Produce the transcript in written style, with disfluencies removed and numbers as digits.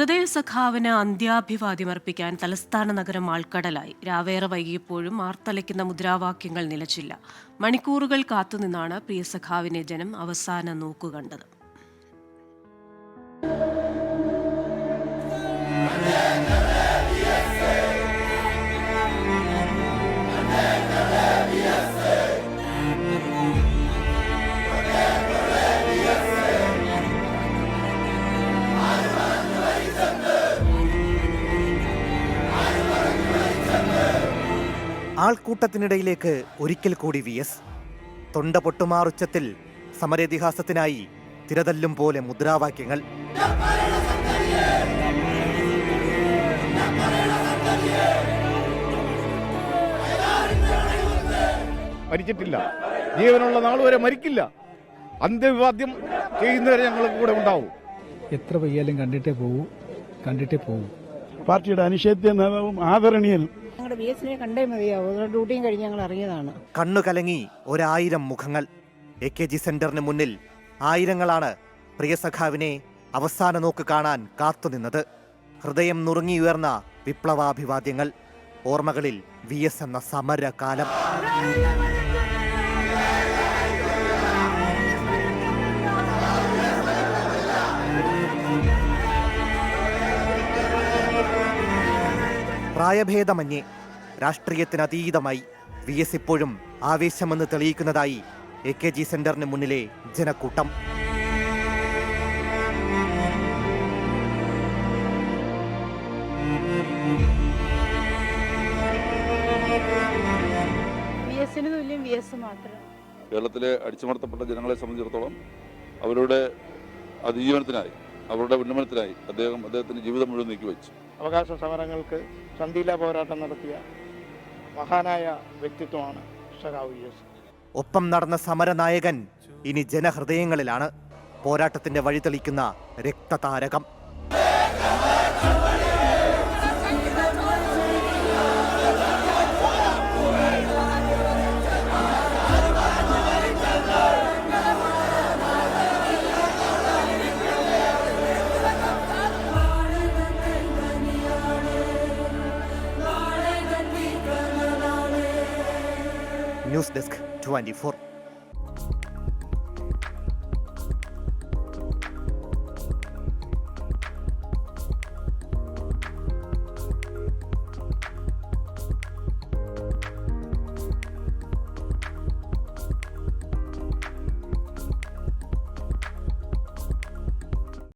ഹൃദയസഖാവിന് അന്ത്യാഭിവാദ്യമർപ്പിക്കാൻ തലസ്ഥാന നഗരം ആൾക്കടലായി. രാവേറെ വൈകിയപ്പോഴും ആർത്തലയ്ക്കുന്ന മുദ്രാവാക്യങ്ങൾ നിലച്ചില്ല. മണിക്കൂറുകൾ കാത്തുനിന്നാണ് പ്രിയസഖാവിനെ ജനം അവസാന നോക്കുകണ്ടത്. ആൾക്കൂട്ടത്തിനിടയിലേക്ക് ഒരിക്കൽ കൂടി VS. തൊണ്ട പൊട്ടുമാറുച്ചത്തിൽ സമരേതിഹാസത്തിനായി തിരതല്ലും പോലെ മുദ്രാവാക്യങ്ങൾ. മരിച്ചിട്ടില്ല, ജീവനുള്ള നാൾ വരെ മരിക്കില്ല. അന്ത്യവിവാദ്യം ചെയ്യുന്നവരെ ഞങ്ങൾ കൂടെ ഉണ്ടാവും. എത്ര വയ്യാലും കണ്ടിട്ടേ പോവൂ. പാർട്ടിയുടെ അനിഷേധ്യ നേതാവും ആദരണീയനും ഞങ്ങളുടെ VSനെ കണ്ടേ മതിയാവും. ഡ്യൂട്ടിയും കഴിഞ്ഞ് ഞങ്ങൾ ഇറങ്ങിയതാണ്. കണ്ണു കലങ്ങി 1000 മുഖങ്ങൾ. AKG സെന്ററിന് മുന്നിൽ ആയിരങ്ങളാണ് പ്രിയസഖാവിനെ അവസാന നോക്ക് കാണാൻ കാത്തുനിന്നത്. ഹൃദയം നുറുങ്ങിയുയർന്ന വിപ്ലവാഭിവാദ്യങ്ങൾ. ഓർമ്മകളിൽ VS എന്ന സമരകാലം. പ്രായഭേദമന്യേ രാഷ്ട്രീയത്തിനതീതമായി VS ഇപ്പോഴും ആവേശമെന്ന് തെളിയിക്കുന്നതായി AKG സെന്ററിന് മുന്നിലെ ജനക്കൂട്ടം. VSന് തുല്യം VS മാത്രം. കേരളത്തിലെ അടിച്ചമർത്തപ്പെട്ട ജനങ്ങളെ സംബന്ധിച്ചിടത്തോളം അവരുടെ അതിജീവനത്തിനായി, അവരുടെ ഉന്നമനത്തിനായി അദ്ദേഹത്തിന്റെ ജീവിതം മുഴുവൻ നീക്കിവെച്ചു. അവകാശ സമരങ്ങൾക്ക് സന്ധിയില്ല പോരാട്ടം നടത്തിയ മഹാനായ വ്യക്തിത്വമാണ് സഖാവ് VS. ഒപ്പം നടന്ന സമരനായകൻ ഇനി ജനഹൃദയങ്ങളിലാണ്. പോരാട്ടത്തിന്റെ വഴി തെളിക്കുന്ന രക്തതാരകം. News desk 24.